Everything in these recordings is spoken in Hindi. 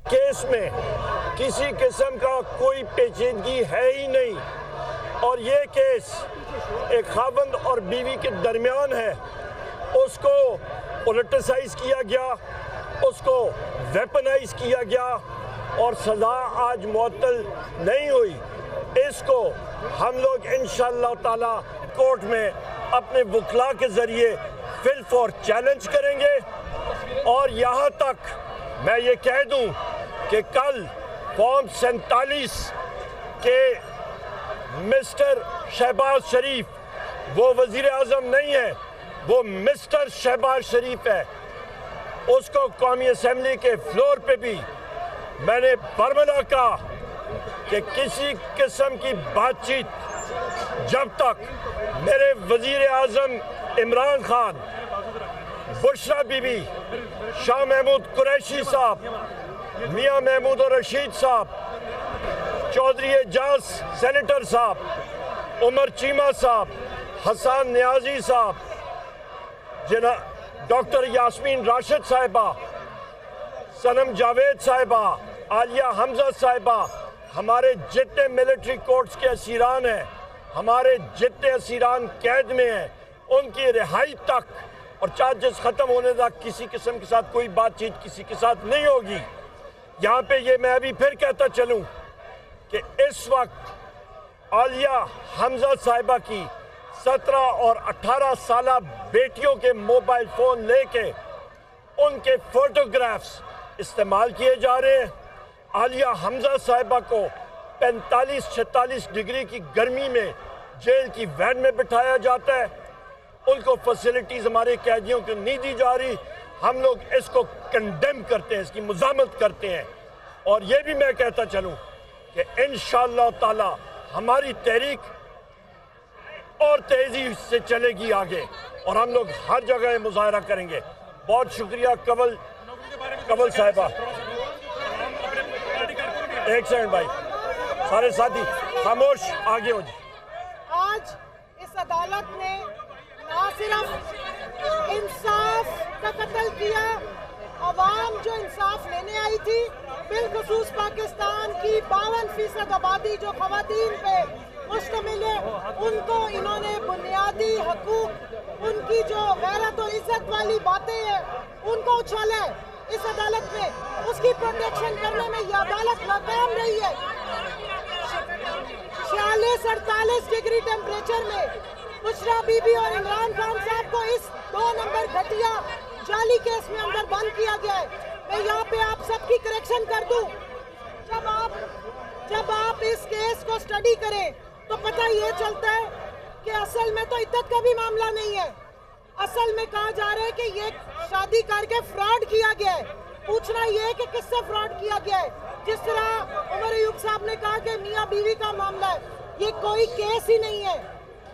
केस में किसी किस्म का कोई पेचीदगी है ही नहीं और ये केस एक खावंद और बीवी के दरमियान है। उसको पॉलिटिसाइज किया गया, उसको वेपनाइज किया गया और सज़ा आज मुअत्तल नहीं हुई। इसको हम लोग इंशाअल्लाह ताला कोर्ट में अपने वकला के ज़रिए फिल फॉर चैलेंज करेंगे। और यहाँ तक मैं ये कह दूँ कि कल फॉर्म 47 के मिस्टर शहबाज शरीफ, वो वज़ीर आज़म नहीं है, वो मिस्टर शहबाज शरीफ है। उसको कौमी असम्बली के फ्लोर पे भी मैंने फर्मला कहा कि किसी किस्म की बातचीत जब तक मेरे वज़ीर आज़म इमरान खान, बुशरा बीबी, शाह महमूद कुरैशी साहब, मियाँ महमूद और रशीद साहब, चौधरी एजाज सेनेटर साहब, उमर चीमा साहब, हसन नियाजी साहब, डॉक्टर यास्मीन राशिद साहिबा, सनम जावेद साहिबा, आलिया हमजा साहिबा, हमारे जितने मिलिट्री कोर्ट्स के असीरान हैं, हमारे जितने असीरान कैद में हैं, उनकी रिहाई तक और चार्जेस ख़त्म होने तक किसी किस्म के साथ कोई बातचीत किसी के साथ नहीं होगी। यहाँ पे ये मैं अभी फिर कहता चलूँ कि इस वक्त आलिया हमजा साहिबा की 17 और 18 साला बेटियों के मोबाइल फ़ोन लेके उनके फ़ोटोग्राफ्स इस्तेमाल किए जा रहे हैं। आलिया हमजा साहिबा को 45-46 डिग्री की गर्मी में जेल की वैन में बिठाया जाता है। उनको फैसिलिटीज़ हमारे कैदियों को नहीं दी जा रही। हम लोग इसको कंडेम करते हैं, इसकी मुज़ामत करते हैं। और ये भी मैं कहता चलूँ कि इंशाअल्लाह ताला हमारी तहरीक और तेज़ी से चलेगी आगे और हम लोग हर जगह मुजाहरा करेंगे। बहुत शुक्रिया कवल साहिबा। एक सेकंड भाई, सारे साथी खामोश, आगे हो जाए। आज इस अदालत ने ना सिर्फ इंसाफ का कत्ल किया, अवाम जो इंसाफ लेने आई थी, बिलखुसूस पाकिस्तान की 52% आबादी जो खवातीन पे मुश्तमिल है, उनको इन्होंने बुनियादी हकूक, उनकी जो गैरत और इज्जत वाली बातें हैं, उनको उछाला है इस अदालत में। उसकी प्रोटेक्शन करने में यह अदालत नाकाम रही है। 46-48 डिग्री टेम्परेचर में बुशरा बीबी और इमरान खान साहब को इस 2 नंबर घटिया जाली केस में अंदर बंद किया गया है। मैं यहाँ पे आप सबकी करेक्शन कर दूं, जब आप इस केस को स्टडी करें तो पता ये चलता है कि असल में तो इद्दत का भी मामला नहीं है। असल में कहा जा रहा है कि ये शादी करके फ्रॉड किया गया है। पूछना ये है कि किससे फ्रॉड किया गया है। जिस तरह उमर अयूब साहब ने कहा कि मियाँ बीवी का मामला है, ये कोई केस ही नहीं है।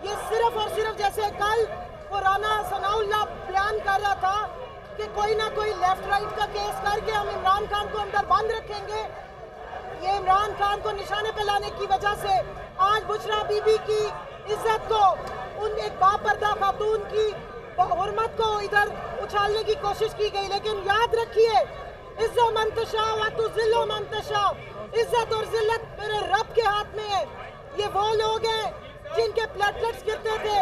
ये सिर्फ और सिर्फ जैसे कल वो राना सनाउल्लाह बयान कर रहा था कि कोई ना कोई लेफ्ट राइट का केस करके हम इमरान खान को अंदर बंद रखेंगे। ये इमरान खान को निशाने पे लाने की वजह से आज बुशरा बीबी की इज्जत को, उन एक बापर्दा खातून की हुर्मत को इधर उछालने की कोशिश की गई। लेकिन याद रखिए, इज्जत मंतशा व तुज़िल्लु मंतशा, इज्जत और जिल्लत मेरे रब के हाथ में है। ये वो लोग हैं जिनके प्लेटलेट्स गिरते थे,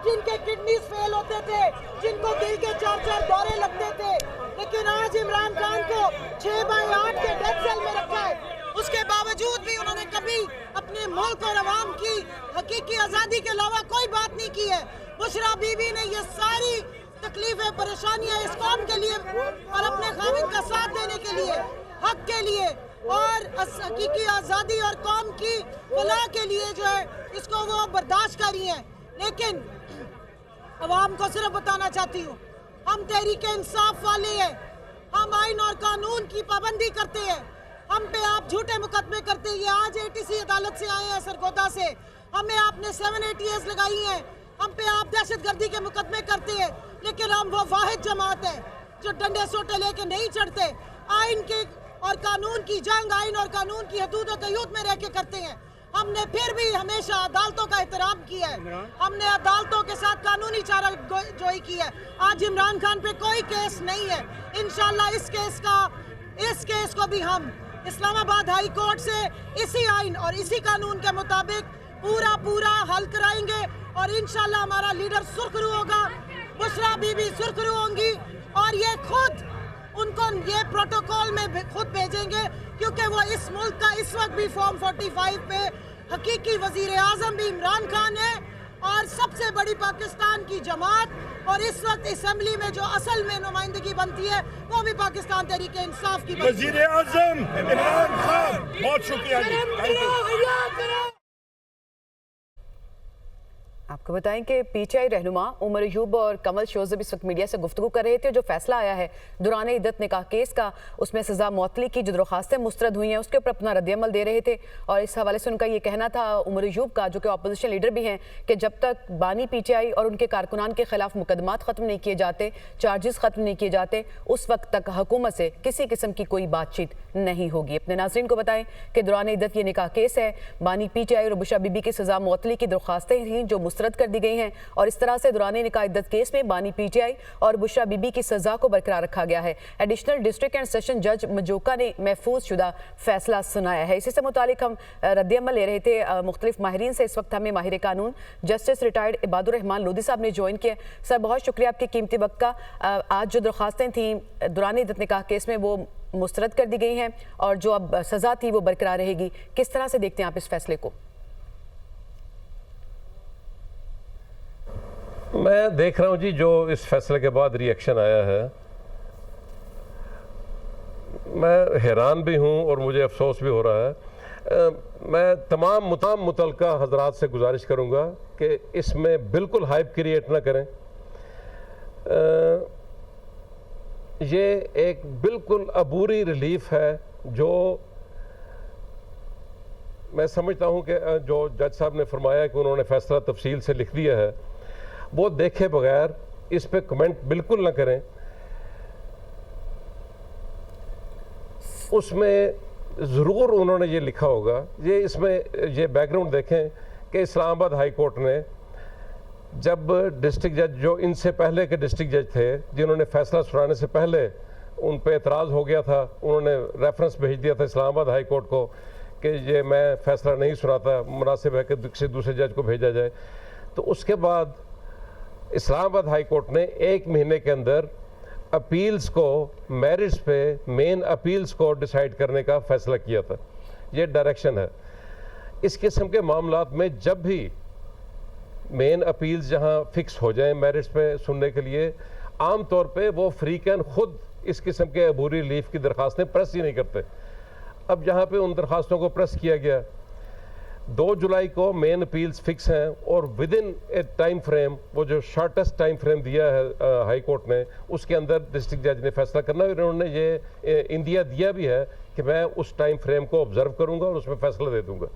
जिनके किडनीज फेल होते थे, जिनको दिल के 4-4 दौरे लगते थे, लेकिन आज इमरान खान को 6/8 के डेथ सेल में रखा है। उसके बावजूद भी उन्होंने कभी अपने मुल्क और अवाम की हकीकी आज़ादी के अलावा कोई बात नहीं की है। बुशरा बीबी ने ये सारी तकलीफें, परेशानियां इस कौम के लिए और अपने खामिद का साथ देने के लिए, हक के लिए और हकीकी आज़ादी और कौम की फलाह के लिए जो है इसको वो बर्दाश्त करी हैं। लेकिन अवाम को सिर्फ बताना चाहती हूँ, हम तहरीक इंसाफ वाले हैं, हम आइन और कानून की पाबंदी करते हैं। हम पे आप झूठे मुकदमे करते हैं। ये आज ATC अदालत से आए हैं सरगोदा से, हमें आपने 7 ATS लगाई हैं, हम पे आप दहशतगर्दी के मुकदमे करते हैं। लेकिन हम वो वाहिद जमात है जो डंडे सोटे लेके नहीं चढ़ते। आइन के और कानून की जंग, आइन और कानून की हदूद और कयूद में रह के करते हैं। हमने फिर भी हमेशा अदालतों का एहतराम किया है, हमने अदालतों के साथ कानूनी चारा जोई की है। आज इमरान खान पे कोई केस नहीं है। इंशाल्लाह इस केस का इस केस को भी हम इस्लामाबाद हाई कोर्ट से इसी आइन और इसी कानून के मुताबिक पूरा हल कराएंगे और इंशाल्लाह हमारा लीडर सुरखरू होगा, बुशरा बीबी सुरखरू होंगी और ये खुद उनको ये प्रोटोकॉल में खुद भेजेंगे, क्योंकि वो इस मुल्क का इस वक्त भी फॉर्म 45 पे हकीकी वजीर आजम भी इमरान खान है और सबसे बड़ी पाकिस्तान की जमात, और इस वक्त असेंबली में जो असल में नुमाइंदगी बनती है वो भी पाकिस्तान तहरीक इंसाफ की वजीर आजम इमरान खान। बहुत शुक्रिया जी, थैंक यू। आपको बताएं कि पीटीआई रहनुमा उमर अयूब और कमल शोजब इस वक्त मीडिया से गुफ्तगू कर रहे थे। जो फैसला आया है दौरान इद्दत निकाह केस का, उसमें सजा मौतली की जो दरख्वास्तें मुस्तरद हुई हैं उसके ऊपर अपना रद्दअमल दे रहे थे। और इस हवाले से उनका ये कहना था, उमर अयूब का, जो कि अपोजिशन लीडर भी हैं, कि जब तक बानी पीटीआई और उनके कारकुनान के खिलाफ मुकदमात ख़त्म नहीं किए जाते, चार्जेस ख़त्म नहीं किए जाते, उस वक्त तक हुकूमत से किसी किस्म की कोई बातचीत नहीं होगी। अपने नाज़रीन को बताएं कि दौरान इद्दत ये निकाह केस है, बानी पीटीआई और बुशरा बीबी की सजा मौतली की दरख्वास्तें थीं जो मुस्तरद कर दी गई हैं और इस तरह से दौरान निकाह इद्दत केस में बानी पीटीआई और बुशरा बीबी की सजा को बरकरार रखा गया है। एडिशनल डिस्ट्रिक्ट एंड सेशन जज मजोका ने महफूज शुदा फैसला सुनाया है। इसी से मुतालिक हम रद्दअमल ले रहे थे मुख्तलिफ माहिरीन से। इस वक्त हमें माहिर कानून जस्टिस रिटायर्ड इबादुर रहमान लोधी साहब ने ज्वाइन किया। सर, बहुत शुक्रिया आपके कीमती वक्त का। आज जो दरख्वास्तें थी दौरान इद्दत निकाह केस में वो मुस्तरद कर दी गई हैं और जो अब सजा थी वो बरकरार रहेगी, किस तरह से देखते हैं आप इस फैसले को? मैं देख रहा हूँ जी, जो इस फैसले के बाद रिएक्शन आया है, मैं हैरान भी हूँ और मुझे अफसोस भी हो रहा है। मैं तमाम मुतल्लिका हजरात से गुजारिश करूँगा कि इसमें बिल्कुल हाइप क्रिएट ना करें। ये एक बिल्कुल अबूरी रिलीफ है जो मैं समझता हूँ कि जो जज साहब ने फरमाया कि उन्होंने फैसला तफसील से लिख दिया है, वो देखे बगैर इस पे कमेंट बिल्कुल ना करें। उसमें ज़रूर उन्होंने ये लिखा होगा, ये इसमें ये बैकग्राउंड देखें कि इस्लामाबाद हाई कोर्ट ने जब डिस्ट्रिक्ट जज, जो इनसे पहले के डिस्ट्रिक्ट जज थे जिन्होंने फैसला सुनाने से पहले उन पे एतराज़ हो गया था, उन्होंने रेफरेंस भेज दिया था इस्लामाबाद हाई कोर्ट को कि ये मैं फैसला नहीं सुनाता, मुनासिब है कि किसी दूसरे जज को भेजा जाए। तो उसके बाद इस्लामाबाद हाई कोर्ट ने 1 महीने के अंदर अपील्स को, मेरिट्स पे मेन अपील्स को डिसाइड करने का फैसला किया था। ये डायरेक्शन है। इस किस्म के मामलात में जब भी मेन अपील्स जहां फिक्स हो जाएं मेरिट्स पे सुनने के लिए, आम तौर पे वो फ्रीकैन खुद इस किस्म के अबूरी लीफ की दरखास्तें प्रेस ही नहीं करते। अब जहां पे उन दरखास्तों को प्रेस किया गया, 2 जुलाई को मेन अपील्स फिक्स हैं और with in A time frame, वो जो शॉर्टेस्ट टाइम फ्रेम दिया है हाई कोर्ट ने, उसके अंदर डिस्ट्रिक्ट जज ने फैसला करना है। उन्होंने ये इंदिया दिया भी है कि मैं उस टाइम फ्रेम को ऑब्जर्व करूंगा और उसमें फैसला दे दूंगा।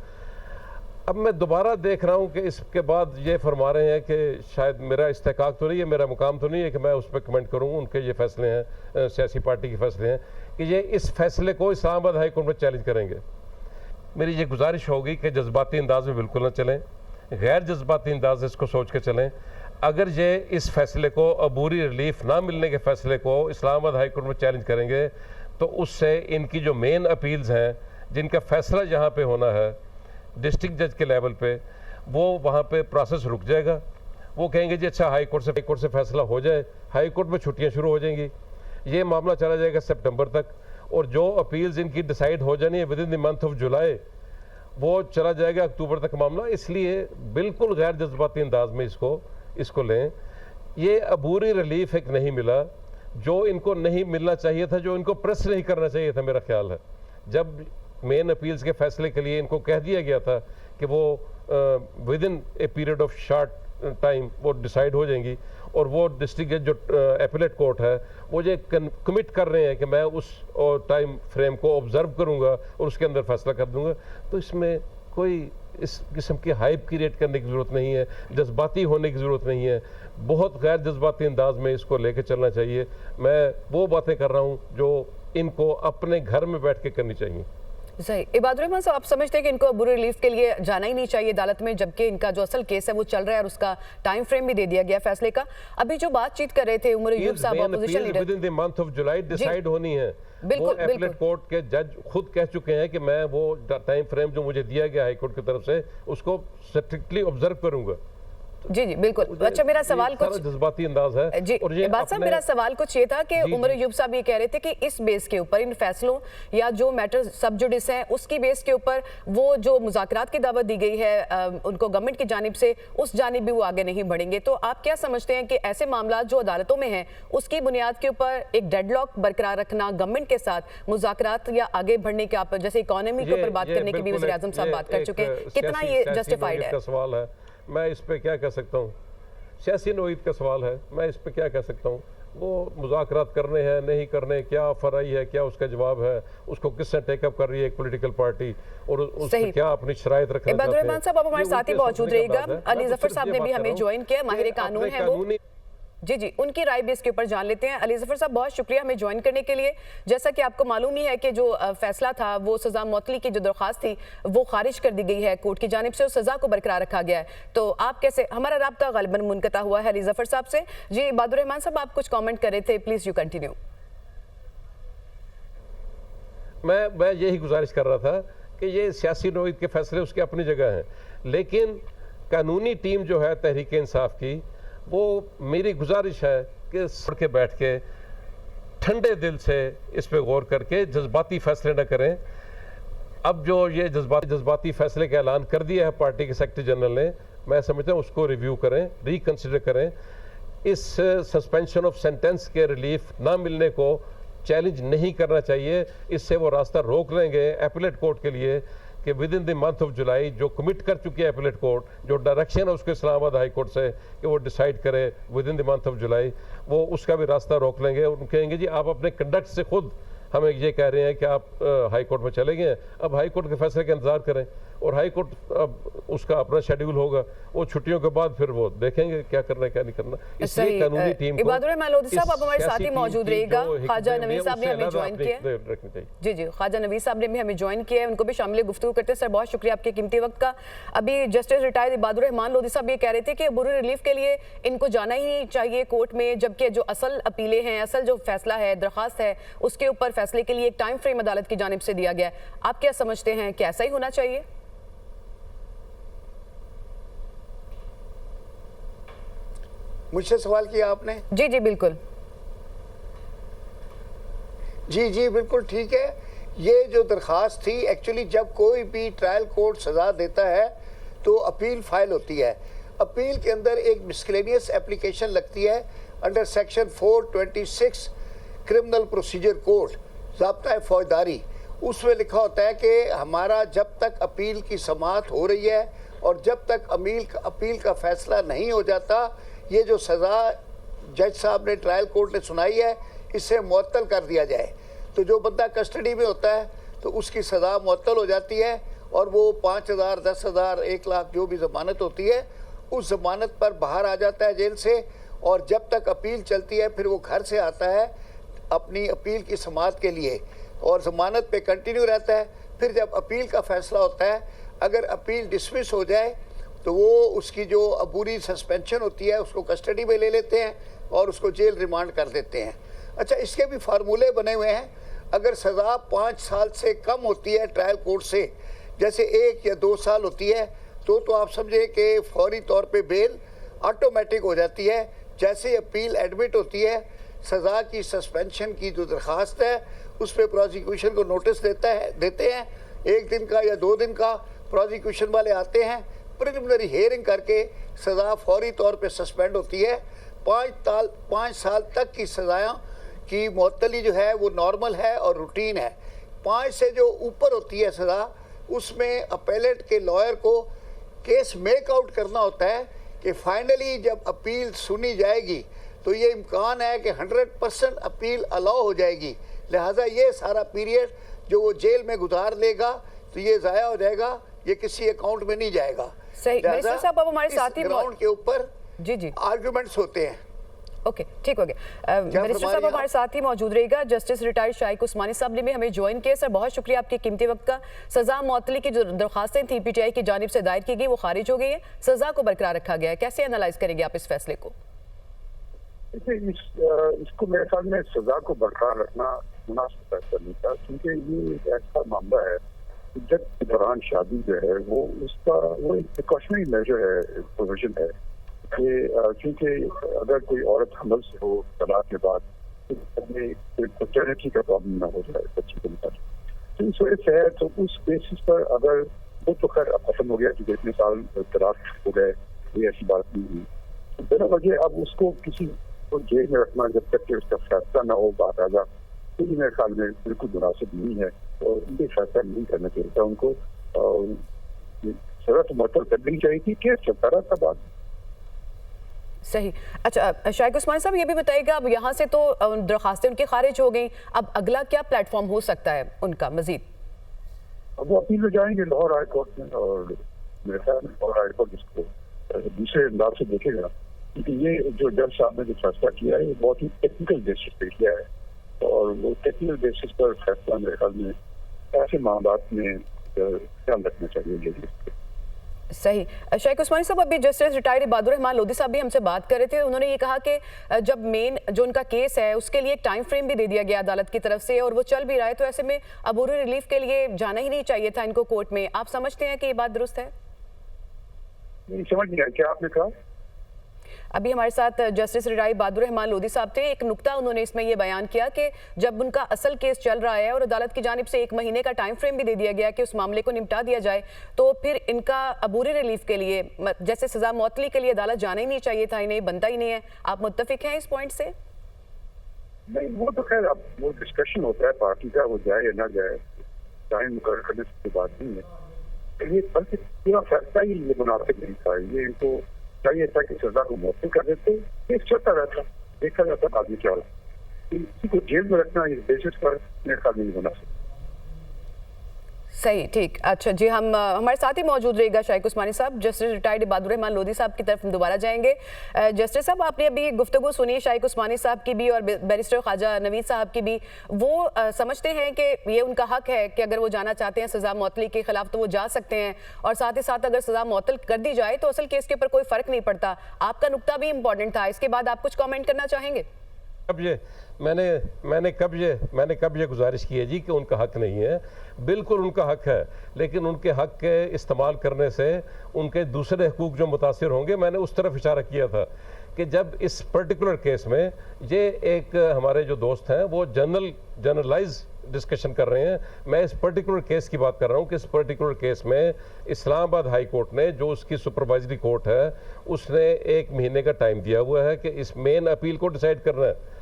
अब मैं दोबारा देख रहा हूं कि इसके बाद ये फरमा रहे हैं कि शायद मेरा इस्तेकाक तो नहीं है, मेरा मुकाम तो नहीं है कि मैं उस पर कमेंट करूँ। उनके ये फैसले हैं, सियासी पार्टी के फैसले हैं कि ये इस फैसले को इस्लामाबाद हाई कोर्ट में चैलेंज करेंगे। मेरी ये गुजारिश होगी कि जज्बाती अंदाज में बिल्कुल ना चलें, गैर जज्बाती अंदाज इसको सोच के चलें। अगर ये इस फैसले को, अबूरी रिलीफ ना मिलने के फैसले को इस्लामाबाद हाई कोर्ट में चैलेंज करेंगे तो उससे इनकी जो मेन अपील्स हैं, जिनका फैसला यहाँ पे होना है डिस्ट्रिक्ट जज के लेवल पे, वो वहाँ पे प्रोसेस रुक जाएगा। वो कहेंगे जी अच्छा हाई कोर्ट से फैसला हो जाए, हाई कोर्ट में छुट्टियाँ शुरू हो जाएंगी, ये मामला चला जाएगा सितंबर तक, और जो अपील्स इनकी डिसाइड हो जानी है with in the month of July, वो चला जाएगा अक्टूबर तक मामला। इसलिए बिल्कुल गैर जज्बाती अंदाज में इसको लें। ये अबूरी रिलीफ एक नहीं मिला, जो इनको नहीं मिलना चाहिए था, जो इनको प्रेस नहीं करना चाहिए था। मेरा ख्याल है जब मेन अपील्स के फैसले के लिए इनको कह दिया गया था कि वो with in a period of short time वो डिसाइड हो जाएंगी, और वो डिस्ट्रिक्ट जज जो एपीलेट कोर्ट है वो ये कमिट कर रहे हैं कि मैं उस टाइम फ्रेम को ऑब्जर्व करूंगा और उसके अंदर फैसला कर दूंगा, तो इसमें कोई इस किस्म की हाइप क्रिएट करने की ज़रूरत नहीं है, जज्बाती होने की ज़रूरत नहीं है। बहुत गैर जज्बाती अंदाज में इसको लेकर चलना चाहिए। मैं वो बातें कर रहा हूँ जो इनको अपने घर में बैठ के करनी चाहिए। सही। इबादुर रहमान साहब, आप समझते हैं कि इनको बुरी रिलीफ के लिए जाना ही नहीं चाहिए अदालत में, जबकि इनका जो असल केस है वो चल रहा है और उसका टाइम फ्रेम भी दे दिया गया फैसले का? अभी जो बातचीत कर रहे थे उमर अय्यूब साहब, opposition leader, with in the month of July decide होनी है। बिल्कुल, वो एपीलेट कोर्ट के जज खुद कह चुके हैं कि मैं वो टाइम फ्रेम जो मुझे दिया गया हाई कोर्ट की तरफ से उसको स्ट्रिक्टली ऑब्जर्व करूंगा। जी जी बिल्कुल। अच्छा, मेरा सवाल कुछ जज्बाती अंदाज है जी। बात साहब, मेरा सवाल कुछ ये था कि उमर अय्यूब साहब ये कह रहे थे कि इस बेस के ऊपर, इन फैसलों या जो मैटर सब जुडिस है उसकी बेस के ऊपर वो जो मुज़ाकरात की दावत दी गई है उनको गवर्नमेंट की जानिब से, उस जानिब भी वो आगे नहीं बढ़ेंगे। तो आप क्या समझते हैं कि ऐसे मामला जो अदालतों में हैं उसकी बुनियाद के ऊपर एक डेडलॉक बरकरार रखना गवर्नमेंट के साथ मुज़ाकरात या आगे बढ़ने के, आप जैसे इकोनॉमी के ऊपर बात करने की भी वज़ीर आज़म साहब बात कर चुके हैं, कितना ये जस्टिफाइड है? सवाल है, मैं इस पे क्या कह सकता हूँ? सियासी नोईद का सवाल है, मैं इस पे क्या कह सकता हूँ? वो मुज़ाकरात करने हैं नहीं करने, क्या ऑफर आई है, क्या उसका जवाब है, उसको किसने टेकअप कर रही है एक पॉलिटिकल पार्टी, और उसमें क्या अपनी शराइत रखना चाहते हैं। इबादुर रहमान साहब, आप हमारे साथ ही मौजूद रहिएगा। अली जफर साहब ने भी हमें ज्वाइन किया, माहिर कानून है वो। जी जी, उनकी राय भी इसके ऊपर जान लेते हैं। अली जफर साहब, बहुत शुक्रिया हमें ज्वाइन करने के लिए। जैसा कि आपको मालूम ही है कि जो फैसला था वो सज़ा मुअत्तली की जो दरख्वास्त थी वो खारिज कर दी गई है कोर्ट की जानिब से, उस सज़ा को बरकरार रखा गया है। तो आप कैसे, हमारा राब्ता ग़ालिबन मुनक़ता हुआ है अली जफर साहब से। जी इबादुर रहमान साहब, आप कुछ कॉमेंट कर रहे थे, प्लीज़ यू कंटिन्यू। मैं यही गुजारिश कर रहा था कि ये सियासी नोईद के फैसले उसकी अपनी जगह हैं, लेकिन कानूनी टीम जो है तहरीक इंसाफ की, वो मेरी गुजारिश है कि सड़ के बैठ के ठंडे दिल से इस पे गौर करके जज्बाती फैसले न करें। अब जो ये जज्बाती फैसले का ऐलान कर दिया है पार्टी के सेक्रेटरी जनरल ने, मैं समझता हूँ उसको रिव्यू करें, रिकंसिडर करें। इस सस्पेंशन ऑफ सेंटेंस के रिलीफ ना मिलने को चैलेंज नहीं करना चाहिए, इससे वो रास्ता रोक लेंगे एपीलेट कोर्ट के लिए कि with in the month of July जो कमिट कर चुकी है एपीलेट कोर्ट, जो डायरेक्शन है उसके इस्लामाबाद हाई कोर्ट से कि वो डिसाइड करे with in the month of July, वो उसका भी रास्ता रोक लेंगे। उन कहेंगे जी आप अपने कंडक्ट से खुद हमें ये कह रहे हैं कि आप हाई कोर्ट में चले गए हैं, अब हाई कोर्ट के फैसले का इंतजार करें, और हाई कोर्ट अब उसका अपना शेड्यूल होगा, वो छुट्टियों के बाद फिर वो देखेंगे क्या करना है क्या नहीं करना। इसलिए कानूनी टीम इबादुर रहमान लोधी साहब, आप हमारे साथ ही मौजूद रहिएगा। ख्वाजा नवीद साहब ने हमें ज्वाइन किया। जी जी, ख्वाजा नवीद साहब ने भी हमें ज्वाइन किया है, उनको भी शामिल गुफ्तगू करते हैं। सर बहुत शुक्रिया आपके कीमती वक्त का। अभी जस्टिस रिटायर्ड इबादुर रहमान लोधी साहब ये कह रहे थे कि बुरी रिलीफ के लिए इनको जाना ही चाहिए कोर्ट में, जबकि जो असल अपीलें हैं, असल जो फैसला है, दरख्वास्त है, उसके ऊपर फैसले के लिए एक टाइम फ्रेम अदालत की जानिब से दिया गया है। आप क्या समझते हैं, क्या ऐसा ही होना चाहिए? मुझसे सवाल किया आपने? जी जी बिल्कुल। जी जी बिल्कुल ठीक है। ये जो दरख्वास्त थी, एक्चुअली जब कोई भी ट्रायल कोर्ट सज़ा देता है तो अपील फाइल होती है। अपील के अंदर एक मिसलेनियस एप्लीकेशन लगती है under section 426 criminal procedure code, ज़ाब्ता फौजदारी। उसमें लिखा होता है कि हमारा जब तक अपील की समाअत हो रही है और जब तक अपील का फैसला नहीं हो जाता, ये जो सज़ा जज साहब ने ट्रायल कोर्ट ने सुनाई है इसे मुअत्तल कर दिया जाए। तो जो बंदा कस्टडी में होता है तो उसकी सज़ा मुअत्तल हो जाती है और वो 5,000, 10,000, 1 लाख जो भी ज़मानत होती है उस ज़मानत पर बाहर आ जाता है जेल से, और जब तक अपील चलती है फिर वो घर से आता है अपनी अपील की समाअत के लिए और ज़मानत पे कंटिन्यू रहता है। फिर जब अपील का फ़ैसला होता है, अगर अपील डिसमिस हो जाए तो वो उसकी जो अबूरी सस्पेंशन होती है उसको कस्टडी में ले लेते हैं और उसको जेल रिमांड कर देते हैं। अच्छा, इसके भी फार्मूले बने हुए हैं। अगर सज़ा 5 साल से कम होती है ट्रायल कोर्ट से, जैसे 1 या 2 साल होती है, तो आप समझे कि फौरी तौर पे बेल ऑटोमेटिक हो जाती है। जैसे अपील एडमिट होती है, सज़ा की सस्पेंशन की जो दरख्वास्त है उस पर प्रोसिक्यूशन को नोटिस देते हैं। 1 दिन का या 2 दिन का प्रोसिक्यूशन वाले आते हैं, प्रिलिमिनरी हियरिंग करके सज़ा फौरी तौर पे सस्पेंड होती है। 5 साल तक की सज़ाएँ की मुअत्तली जो है वो नॉर्मल है और रूटीन है। 5 से जो ऊपर होती है सज़ा, उसमें अपेलेट के लॉयर को केस मेक आउट करना होता है कि फाइनली जब अपील सुनी जाएगी तो ये इम्कान है कि 100% अपील अलाउ हो जाएगी। लिहाजा ये सारा पीरियड जो वो जेल में गुजार लेगा तो ये ज़ाया हो जाएगा, ये किसी अकाउंट में नहीं जाएगा। सही। मिनिस्टर साहब, आप हमारे साथ ही ग्राउंड के ऊपर जी जी आर्गुमेंट्स होते हैं। ओके, ठीक हो गया। बैरिस्टर साहब हमारे साथ ही मौजूद रहेगा। जस्टिस रिटायर्ड शाइक उस्मानी साहब ने भी हमें ज्वाइन किया। सर बहुत शुक्रिया आपके कीमती वक्त का। सजा मुअत्तली की जो दरख्वास्तें थी पीटीआई की जानिब से दायर की गई वो खारिज हो गई है, सजा को बरकरार रखा गया है। कैसे एनालाइज करेंगे आप इस फैसले को? इसको मेरे ख्याल में सजा को बरकरार रखना मुनासिब फैसला नहीं था, क्योंकि ये एक ऐसा मामला है जब के दौरान शादी जो है वो एक प्रिकॉशनरी मेजर है, प्रोविजन है कि क्योंकि अगर कोई औरत हमल से हो तलाक के बाद तो कोई फर्टिलिटी का प्रॉब्लम ना हो जाए बच्चे के अंदर, तो इस वजह से है। तो उस बेसिस पर अगर वो तो खैर अब खत्म हो गया क्योंकि इतने साल तलाक हो गए, कोई ऐसी बात नहीं हुई, तो बिना वजह अब उसको किसी को जेल में रखना जब तक कि उसका फैसला ना हो बाकायदा, तो मेरे ख्याल में बिल्कुल मुनासिब नहीं है और उनके फैसला नहीं करना चाहिए था। उनको सजा तो मुअत्तल कर देनी चाहिए थी, केस चलता रहा था बाद। सही। अच्छा शाइक उस्मानी साहब ये भी बताइएगा, अब यहाँ से तो दरख्वास्तें उनकी खारिज हो गई, अब अगला क्या प्लेटफॉर्म हो सकता है उनका मजीद? अब वो अपील में जाएंगे लाहौर हाई कोर्ट में और मेरे ख्याल में लाहौर हाई कोर्ट इसको दूसरे अंदाज से देखेगा, क्योंकि ये जो जज साहब ने जो फैसला किया है ये बहुत ही टेक्निकल बेसिस पे किया है और वो टेक्निकल बेसिस पर फैसला मेरे ख्याल में ऐसे मामलात में ख्याल रखना चाहिए। सही। शाइक उस्मानी साहब अभी जस्टिस रिटायर्ड इबादुर रहमान लोधी साहब भी हमसे बात कर रहे थे, उन्होंने ये कहा कि जब मेन जो उनका केस है उसके लिए एक टाइम फ्रेम भी दे दिया गया अदालत की तरफ से और वो चल भी रहा है, तो ऐसे में अबूरी रिलीफ के लिए जाना ही नहीं चाहिए था इनको कोर्ट में। आप समझते हैं कि ये बात दुरुस्त है? नहीं समझ नहीं आया, क्या आपने कहा? अभी हमारे साथ जस्टिस रिटायर्ड इबादुर रहमान लोधी साहब थे, एक नुक्ता उन्होंने इसमें ये बयान किया कि जब उनका असल केस चल रहा है और अदालत की जानिब से 1 महीने का टाइम फ्रेम भी दे दिया गया कि उस मामले को निपटा दिया जाए, तो फिर इनका अबूरी रिलीफ के लिए जैसे सजा मुअत्तली के लिए अदालत जाना ही नहीं चाहिए था, इन्हें बनता ही नहीं है। आप मुत्तफिक हैं इस पॉइंट से? नहीं वो तो खैर अब वो डिस्कशन होता है पार्टी का, वो जाए या ना जाए, टाइम मुकर्रर करने की बात नहीं है। ये बल्कि पूरा फैसला ही ये मुनासिब नहीं था, ये इनको चाहिए था कि सजा को मुअत्तल कर देते, केस चलता रहता, देखा जाता आदमी क्या होता। किसी को जेल में रखना इस बेसिस पर मेरे ख्याल नहीं होना चाहिए। सही, ठीक। अच्छा जी, हम हमारे साथ ही मौजूद रहेगा शाइक उस्मानी साहब। जस्टिस रिटायर्ड इबादुर रहमान लोधी साहब की तरफ दोबारा जाएंगे। जस्टिस साहब आपने अभी गुफ्तगू सुनी शाइक उस्मानी साहब की भी और बैरिस्टर ख्वाजा नवीद साहब की भी, वो समझते हैं कि ये उनका हक है कि अगर वो जाना चाहते हैं सजा मुअत्तली के खिलाफ तो वो जा सकते हैं, और साथ ही साथ अगर सजा मुअत्तल कर दी जाए तो असल केस के ऊपर कोई फर्क नहीं पड़ता। आपका नुक्ता भी इंपॉर्टेंट था, इसके बाद आप कुछ कॉमेंट करना चाहेंगे? अब ये मैंने कब ये गुजारिश की है जी कि उनका हक नहीं है, बिल्कुल उनका हक है, लेकिन उनके हक के इस्तेमाल करने से उनके दूसरे हकूक जो मुतासिर होंगे, मैंने उस तरफ इशारा किया था कि जब इस पर्टिकुलर केस में ये एक हमारे जो दोस्त हैं वो जनरलाइज डिस्कशन कर रहे हैं, मैं इस पर्टिकुलर केस की बात कर रहा हूँ कि इस पर्टिकुलर केस में इस्लामाबाद हाई कोर्ट ने, जो उसकी सुपरवाइजरी कोर्ट है, उसने 1 महीने का टाइम दिया हुआ है कि इस मेन अपील को डिसाइड करना है।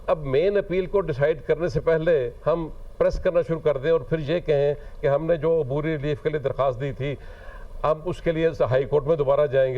अब मेन अपील को डिसाइड करने से पहले हम प्रेस करना शुरू कर दें और फिर ये कहें कि हमने जो अबूरी रिलीफ के लिए दरख्वास्त दी थी, हम उसके लिए हाई कोर्ट में दोबारा जाएंगे।